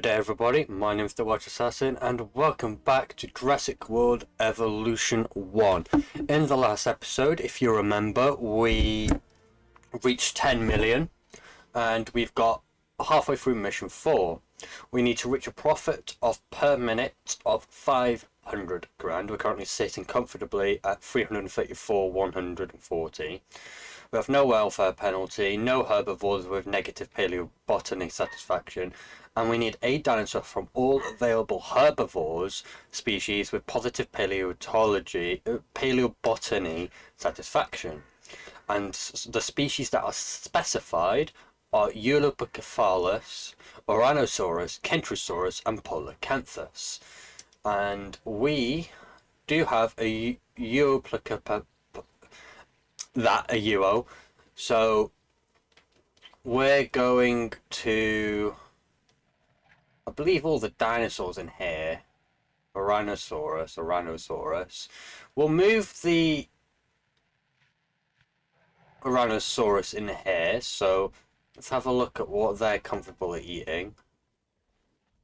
Good day everybody, my name is the Watch Assassin and welcome back to Jurassic World Evolution 1. In the last episode, if you remember, we reached 10 million and we've got halfway through mission 4. We need to reach a profit of per minute of 500 grand. We're currently sitting comfortably at 334,140. We have no welfare penalty, no herbivores with negative paleobotany satisfaction, and we need a dinosaur from all available herbivores species with positive paleobotany satisfaction. And the species that are specified are Euoplocephalus, Ouranosaurus, Kentrosaurus, and Polacanthus. And we do have a Euoplocephalus, a UO, so we're going to, I believe, all the dinosaurs in here. Ouranosaurus. We'll move the Ouranosaurus in here, so let's have a look at what they're comfortable at eating.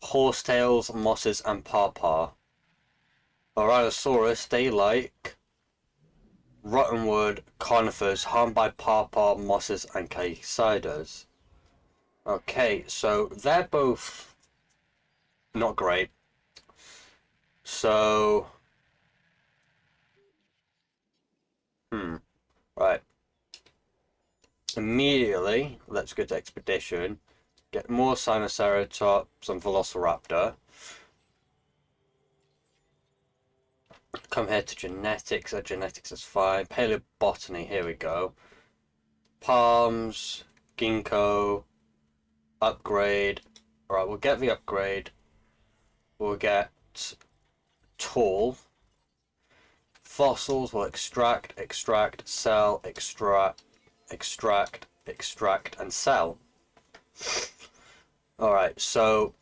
Horsetails, mosses, and pawpaw. Ouranosaurus, they like rotten wood, conifers, harmed by pawpaw, mosses, and cicadas. Okay, so they're both not great. So, right. Immediately, let's go to expedition. Get more Sinoceratops and Velociraptor. Come here to genetics. Genetics is fine. Paleobotany, here we go. Palms, ginkgo, upgrade. Alright, we'll get the upgrade. We'll get tall. Fossils, we'll extract, sell, extract, and sell. Alright, so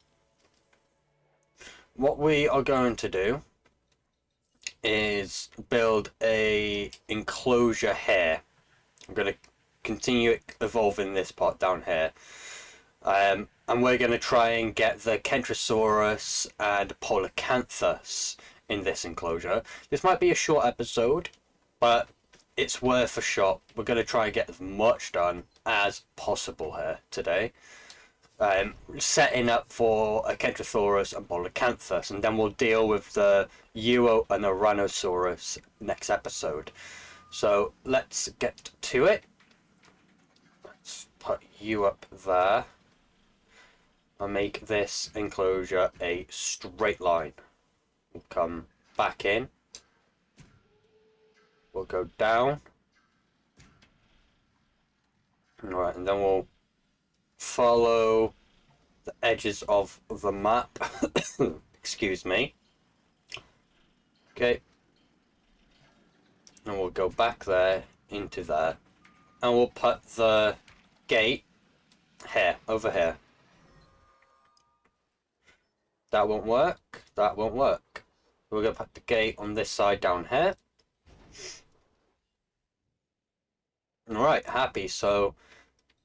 what we are going to do is build a enclosure here. I'm going to continue evolving this part down here, and we're going to try and get the Kentrosaurus and Polacanthus in this enclosure. This might be a short episode, but it's worth a shot. We're going to try and get as much done as possible here today. Setting up for a Kentrosaurus and Polacant, and then we'll deal with the Euo and Ouranosaurus next episode. So let's get to it. Let's put you up there. I'll make this enclosure a straight line. We'll come back in. We'll go down. Alright, and then we'll follow the edges of the map. Excuse me. Okay. And we'll go back there, into there. And we'll put the gate here, over here. That won't work. That won't work. We're going to put the gate on this side down here. Alright, happy. So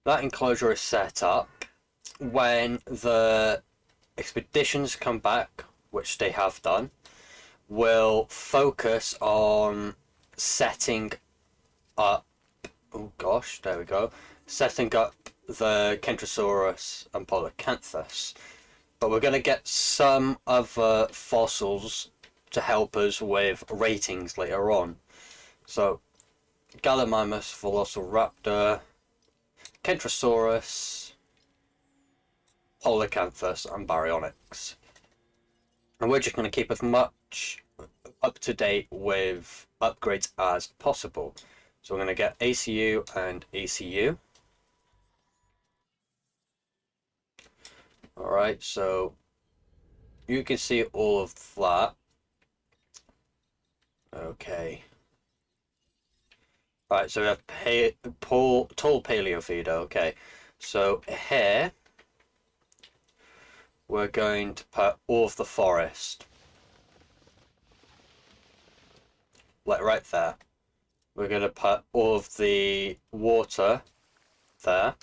that enclosure is set up. When the expeditions come back, which they have done, we'll focus on setting up, oh gosh, there we go, setting up the Kentrosaurus and Polacanthus. But we're going to get some other fossils to help us with ratings later on. So, Gallimimus, Velociraptor, Kentrosaurus, Polacanthus, and Baryonyx. And we're just going to keep as much up to date with upgrades as possible. So we're going to get ACU and ACU. Alright, so you can see all of that. Okay. Alright, so we have tall paleo feeder. Okay, so here we're going to put all of the forest. Like right there. We're going to put all of the water there.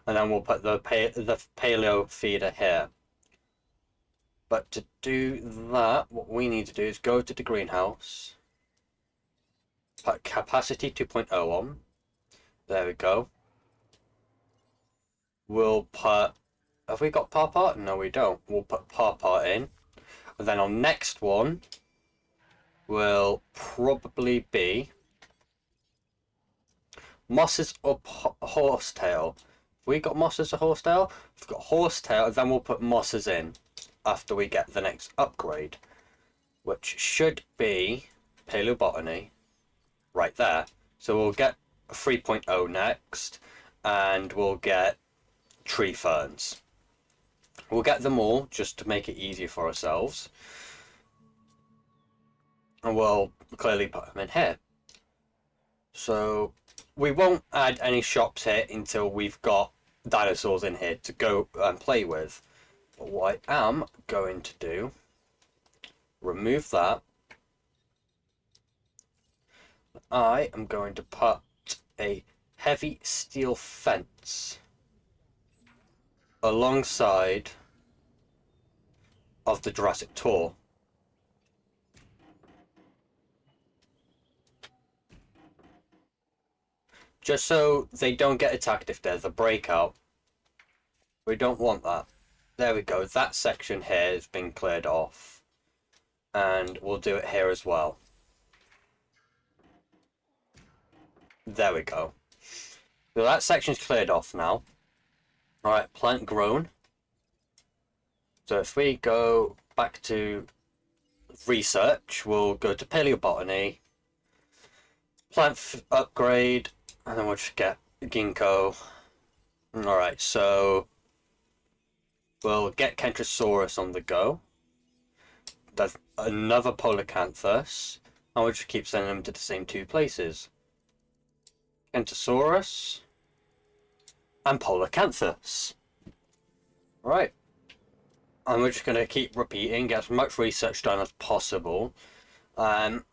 and then we'll put the paleo feeder here. But to do that, what we need to do is go to the greenhouse, put capacity 2.0 on. There we go. We'll put, have we got Polacant? No, we don't. We'll put Polacant in. And then our next one will probably be mosses or horsetail. We got mosses or horsetail? We've got horsetail, and then we'll put mosses in after we get the next upgrade, which should be paleobotany right there. So we'll get 3.0 next, and we'll get tree ferns. We'll get them all just to make it easier for ourselves, and we'll clearly put them in here. So we won't add any shops here until we've got dinosaurs in here to go and play with. But what I am going to do, remove that. I am going to put a heavy steel fence alongside of the Jurassic tour. Just so they don't get attacked if there's a breakout. We don't want that. There we go. That section here has been cleared off. And we'll do it here as well. There we go. So that section's cleared off now. Alright, plant grown. So if we go back to research, we'll go to paleobotany, plant upgrade, and then we'll just get ginkgo. Alright, so we'll get Kentrosaurus on the go. There's another Polacanthus, and we'll just keep sending them to the same two places. Kentrosaurus and Polacanthus. Right. And we're just going to keep repeating, get as much research done as possible, and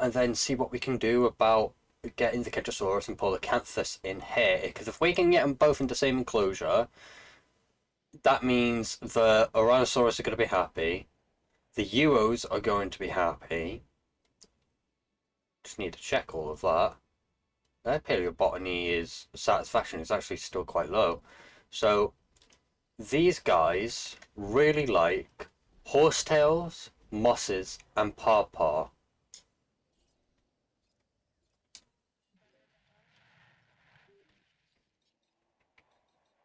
then see what we can do about getting the Kentrosaurus and Polacanthus in here. Because if we can get them both in the same enclosure, that means the Ouranosaurus are going to be happy, the Euos are going to be happy. Just need to check all of that. Their paleobotany is satisfaction is actually still quite low. So these guys really like horsetails, mosses, and pawpaw.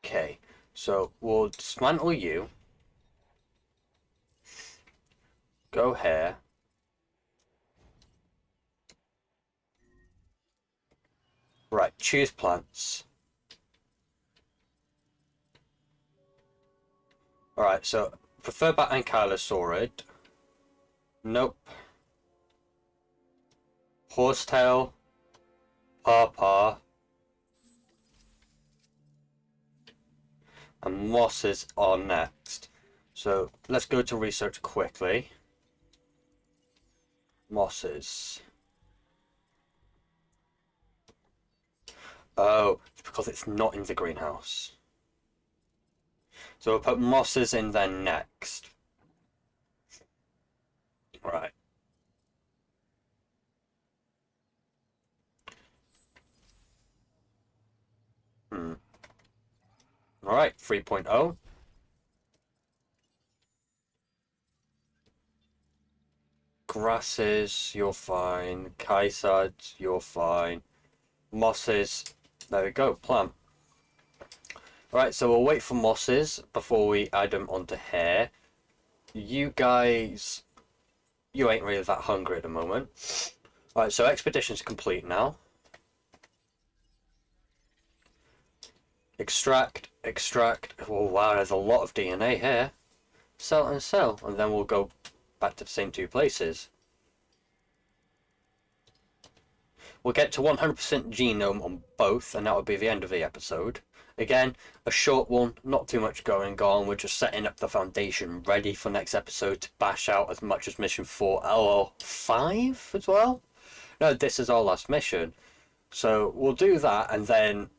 Okay, so we'll dismantle you. Go here. Right, choose plants. Alright, so prefer bat ankylosaurid. Nope. Horsetail. Pawpaw. And mosses are next. So let's go to research quickly. Mosses. Oh, it's because it's not in the greenhouse. So we'll put mosses in there next. Right. Alright, 3.0. Grasses, you're fine. Caesads, you're fine. Mosses, there we go, plant. Alright, so we'll wait for mosses before we add them onto here. You guys, you ain't really that hungry at the moment. Alright, so expedition's complete now. Extract, extract. Oh wow, there's a lot of DNA here. Cell and cell, and then we'll go back to the same two places. We'll get to 100% genome on both, and that will be the end of the episode. Again, a short one, not too much going on. We're just setting up the foundation ready for next episode to bash out as much as mission 4 or 5 as well. No, this is our last mission. So we'll do that, and then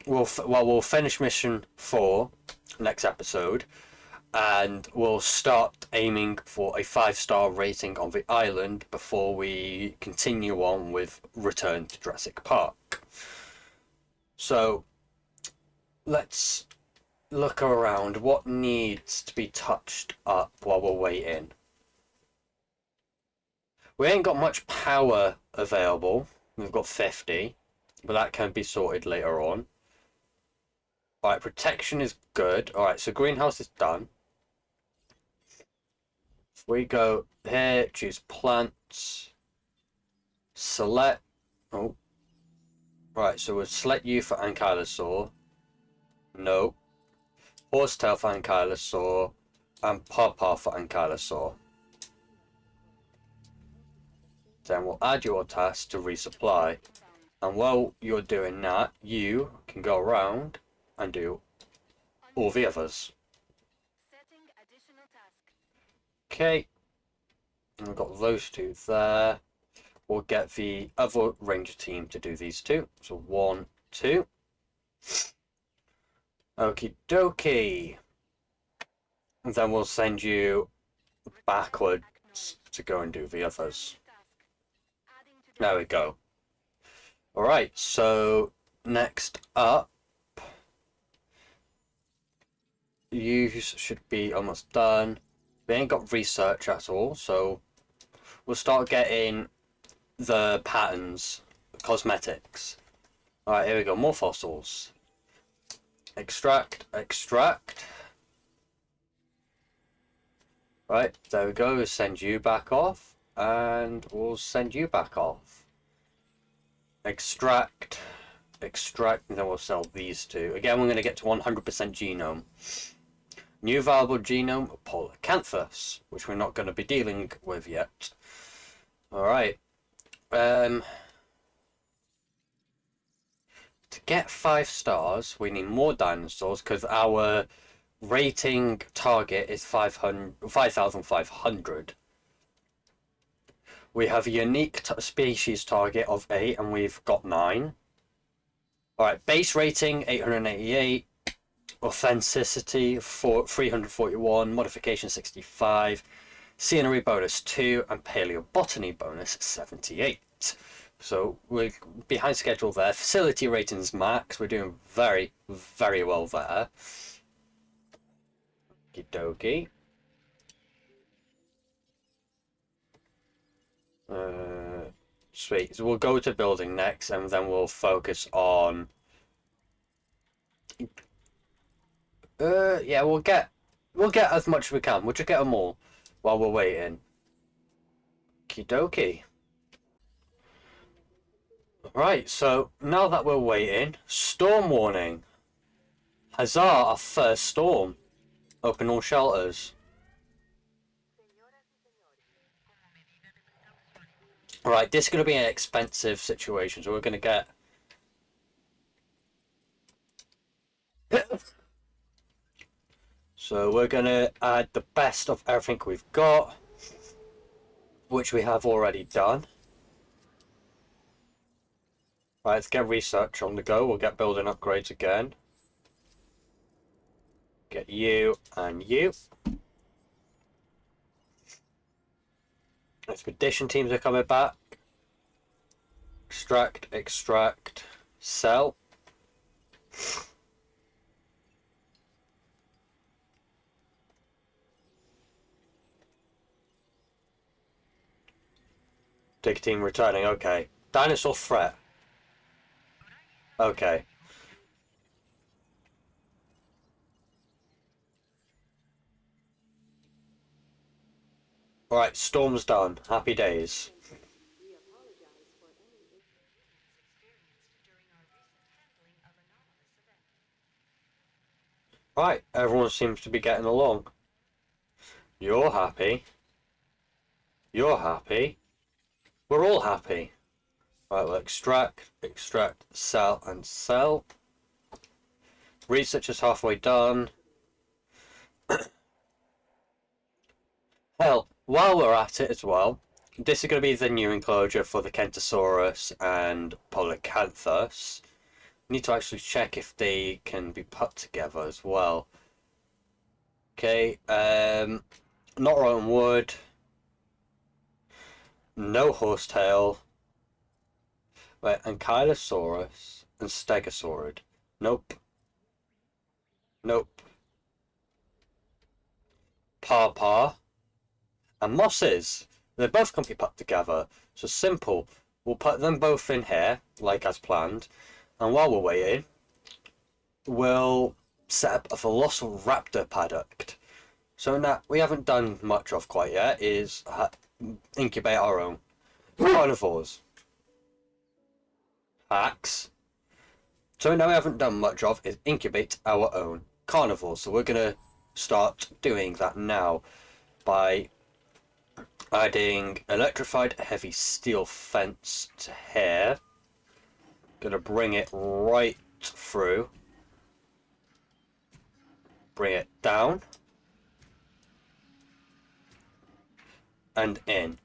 we'll finish mission 4 next episode, and we'll start aiming for a 5-star rating on the island before we continue on with Return to Jurassic Park. So let's look around. What needs to be touched up while we're waiting? We ain't got much power available. We've got 50, but that can be sorted later on. Alright, protection is good. Alright, so greenhouse is done. If we go here, choose plants, select. Oh, right, so we'll select you for ankylosaur. No. Horsetail for ankylosaur, and pawpaw for ankylosaur. Then we'll add your task to resupply. And while you're doing that, you can go around and do all the others. Okay. And we've got those two there. We'll get the other ranger team to do these two. So 1, 2. Okie dokie. And then we'll send you backwards to go and do the others. There we go. Alright, so next up, you should be almost done. We ain't got research at all, so we'll start getting the patterns, cosmetics. Alright, here we go, more fossils. Extract, extract. Right, there we go, we'll send you back off, and we'll send you back off. Extract, extract, and then we'll sell these two. Again, we're going to get to 100% genome. New viable genome, Polacant, which we're not going to be dealing with yet. Alright. To get 5 stars, we need more dinosaurs, because our rating target is 5,500. We have a unique species target of 8, and we've got 9. Alright, base rating 888, authenticity for 341, modification 65, scenery bonus 2, and paleobotany bonus 78. So we're behind schedule there. Facility ratings max, we're doing very, very well there. Okie dokie. Sweet. So we'll go to building next, and then we'll focus on. Yeah, we'll get as much as we can. We'll just get them all while we're waiting. Okie dokie. Right. So now that we're waiting, storm warning. Huzzah! Our first storm. Open all shelters. Right, this is going to be an expensive situation, so we're going to get. So we're going to add the best of everything we've got, which we have already done. Right, let's get research on the go. We'll get building upgrades again. Get you and you. Expedition teams are coming back. Extract, extract, sell. Dig team returning, okay. Dinosaur threat. Okay. Alright, storm's done. Happy days. Right, everyone seems to be getting along. You're happy. You're happy. We're all happy. Right, we'll extract, extract, sell, and sell. Research is halfway done. Hell, while we're at it as well, this is going to be the new enclosure for the Kentosaurus and Polacant. Need to actually check if they can be put together as well. Okay, not rotten wood. No horsetail. Right, Ankylosaurus and Stegosaurid. Nope. Nope. Pawpaw and mosses. They both can be put together. So simple. We'll put them both in here, like as planned. And while we're waiting, we'll set up a Velociraptor paddock. So that we haven't done much of quite yet is incubate our own carnivores. Hacks. So now we haven't done much of is incubate our own carnivores. So we're going to start doing that now by adding electrified heavy steel fence to here. Gonna bring it right through. Bring it down. And in.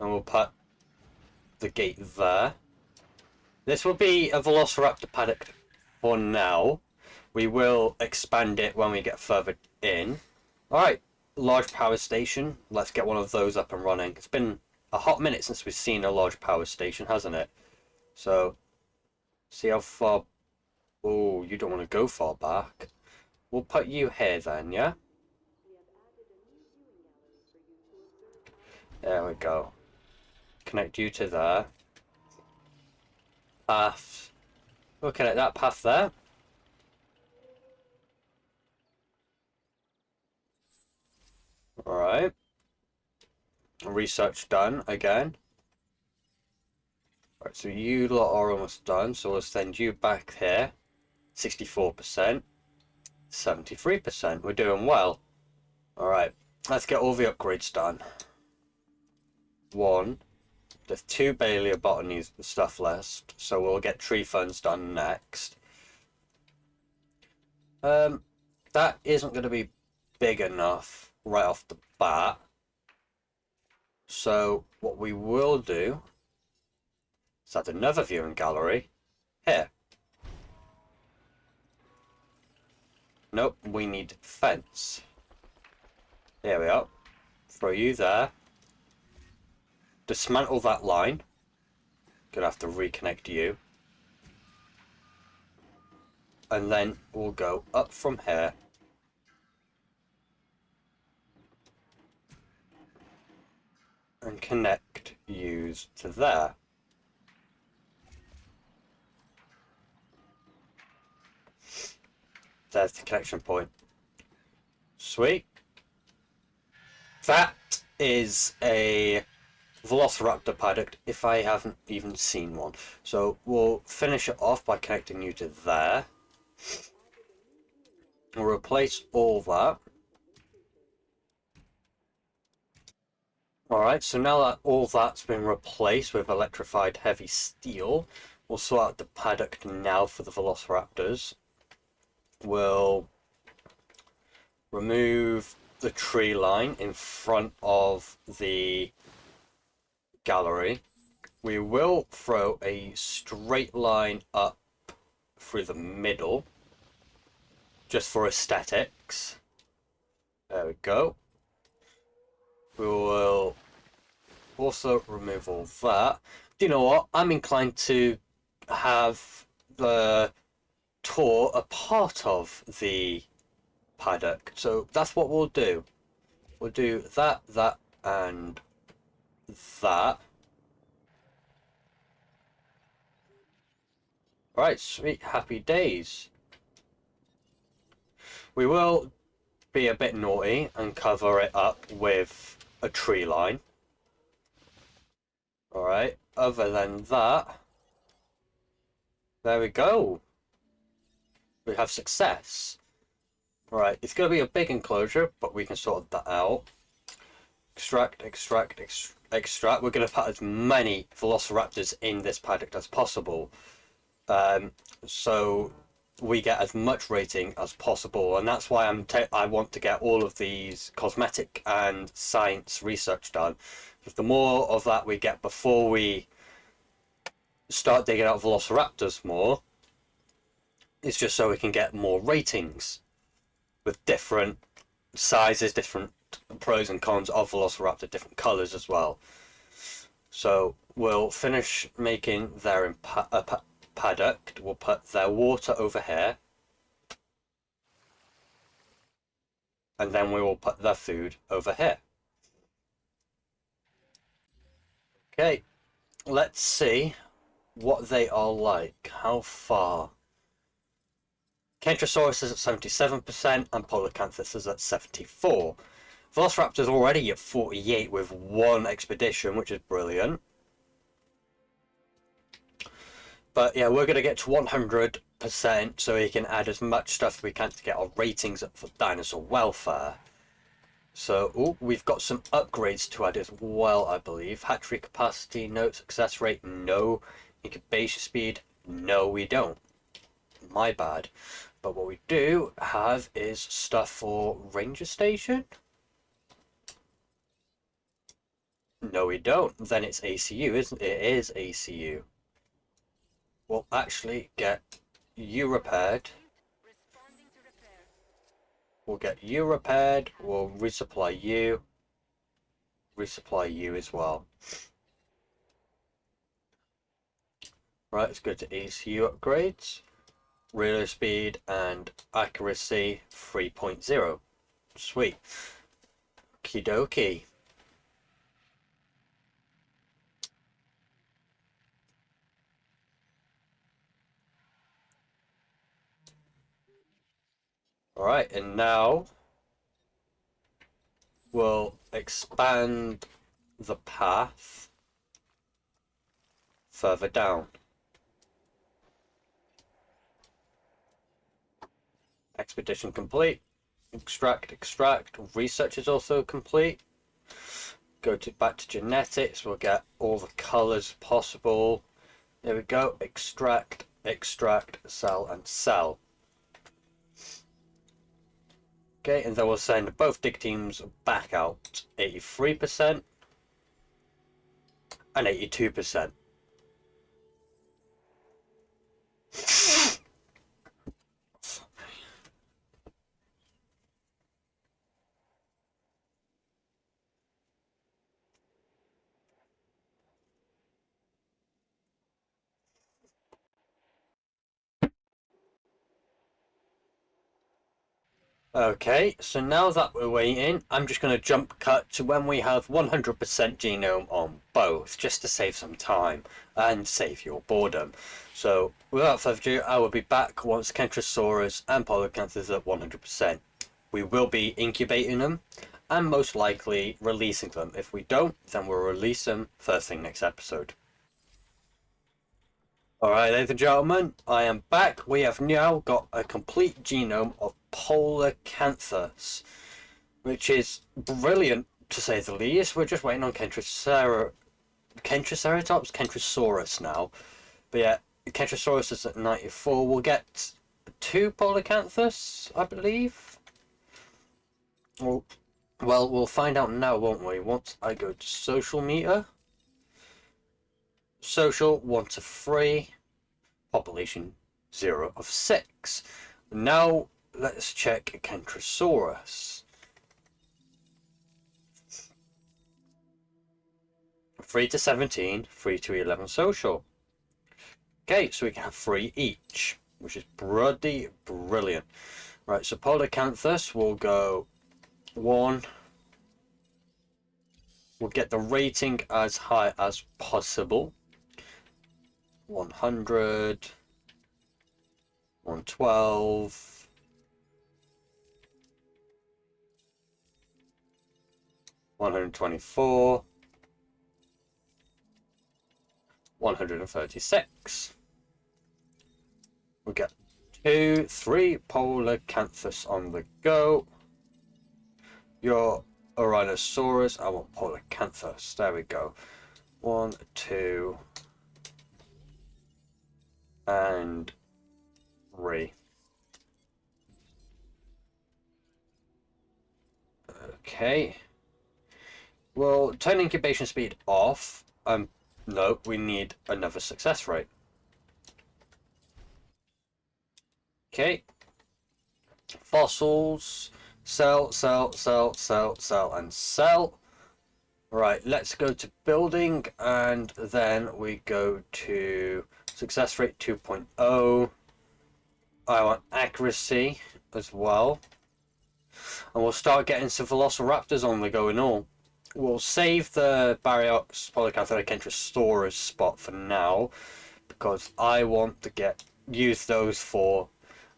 And we'll put the gate there. This will be a Velociraptor paddock for now. We will expand it when we get further in. Alright, large power station. Let's get one of those up and running. It's been a hot minute since we've seen a large power station, hasn't it? So, see how far... Oh, you don't want to go far back. We'll put you here then, yeah? There we go. Connect you to there. Path. We'll connect that path there. Alright. Research done again. Alright, so you lot are almost done, so we'll send you back here. 64%. 73%. We're doing well. Alright, let's get all the upgrades done. One. There's 2 Bailey botany stuff left, so we'll get tree ferns done next. That isn't going to be big enough right off the bat. So what we will do is add another viewing gallery here. Nope, we need fence. There we are. Throw you there. Dismantle that line. Gonna have to reconnect you. And then we'll go up from here. And connect yous to there. There's the connection point. Sweet. That is a Velociraptor paddock if I haven't even seen one. So we'll finish it off by connecting you to there. We'll replace all that. Alright, so now that all that's been replaced with electrified heavy steel, we'll sort out the paddock now for the Velociraptors. We'll remove the tree line in front of the gallery. We will throw a straight line up through the middle, just for aesthetics. There we go. We will also remove all that. Do you know what? I'm inclined to have the tour a part of the paddock. So that's what we'll do. We'll do that, that, and that. Right, sweet, happy days. We will be a bit naughty and cover it up with a tree line. Alright, other than that, there we go. We have success. Alright, it's going to be a big enclosure, but we can sort that out. Extract, extract, extract. We're going to put as many Velociraptors in this paddock as possible. So we get as much rating as possible, and that's why I want to get all of these cosmetic and science research done. Because the more of that we get before we start digging out Velociraptors more, It's just so we can get more ratings with different sizes, different pros and cons of Velociraptor, different colours as well. So we'll finish making their paddock. We'll put their water over here. And then we will put their food over here. Okay, let's see what they are like. How far? Kentrosaurus is at 77% and Polacanthus is at 74%. Velociraptor's already at 48 with one expedition, which is brilliant. But yeah, we're going to get to 100% so we can add as much stuff as we can to get our ratings up for dinosaur welfare. So, ooh, we've got some upgrades to add as well, I believe. Hatchery capacity, no. Success rate, no. Incubation speed, no, we don't. My bad. But what we do have is stuff for Ranger Station. No, we don't. Then it's ACU, isn't it? It is ACU. We'll actually get you repaired. We'll get you repaired. We'll resupply you. Resupply you as well. Right, let's go to ACU upgrades. Reload speed and accuracy 3.0. Sweet. Okie dokie. Alright, and now we'll expand the path further down. Expedition complete. Extract. Research is also complete. Go back to genetics. We'll get all the colors possible. There we go. Extract, sell, and sell. Okay, and then we'll send both dig teams back out. 83% and 82%. Okay, so now that we're waiting, I'm just going to jump cut to when we have 100% genome on both, just to save some time and save your boredom. So, without further ado, I will be back once Kentrosaurus and Polacanthus are at 100%. We will be incubating them, and most likely releasing them. If we don't, then we'll release them first thing next episode. Alright, ladies and gentlemen, I am back. We have now got a complete genome of Polacantha, which is brilliant to say the least. We're just waiting on Kentrosaurus now. But yeah, Kentrosaurus is at 94. We'll get 2 Polacanthus, I believe. Well, we'll find out now, won't we? Once I go to social meter. Social 1 to 3. Population 0 of 6. Now let's check Kentrosaurus. 3 to 17, 3 to 11 social. Okay, so we can have 3 each, which is bloody brilliant. Right, so Polacanthus will go 1. We'll get the rating as high as possible. 100, 112, 124, 136. We'll get 2, 3 Polacanthus on the go. Your Orinosaurus, I want Polacanthus. There we go. 1, 2, and 3. Okay. Well, turn incubation speed off. No, we need another success rate. Okay. Fossils. Sell, sell, sell, sell, sell, and sell. Right, let's go to building, and then we go to success rate 2.0. I want accuracy as well. And we'll start getting some velociraptors on the go and all. We'll save the Baryox, Polacant, and Kentrosaurus spot for now, because I want to use those for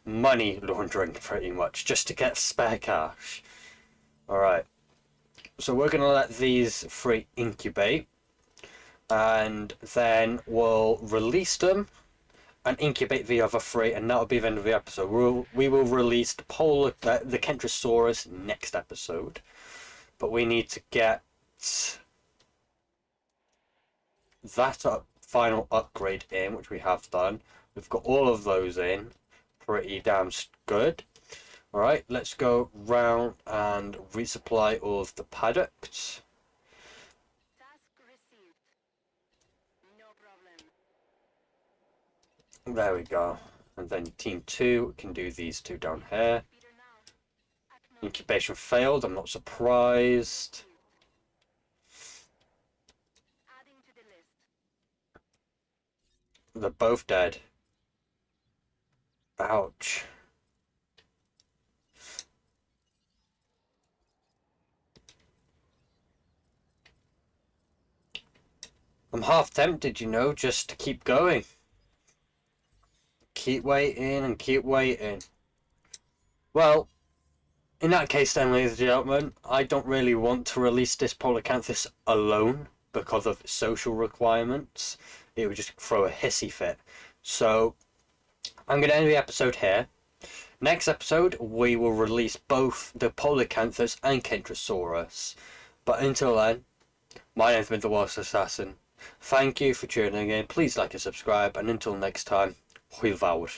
money laundering pretty much, just to get spare cash. Alright, so we're going to let these three incubate, and then we'll release them and incubate the other three, and that'll be the end of the episode. We will release the Kentrosaurus next episode, but we need to get that final upgrade in, which we have done. We've got all of those in, pretty damn good. Alright, let's go round and resupply all of the paddocks. There we go. And then team 2 can do these two down here. Incubation failed, I'm not surprised. They're both dead. Ouch. I'm half tempted, you know, just to keep going. Keep waiting and keep waiting. Well, in that case then, ladies and gentlemen, I don't really want to release this Polacanthus alone because of social requirements. It would just throw a hissy fit. So, I'm going to end the episode here. Next episode, we will release both the Polacanthus and Kentrosaurus. But until then, my name's been the Wallace Assassin. Thank you for tuning in. Please like and subscribe. And until next time, Hwyl fawr.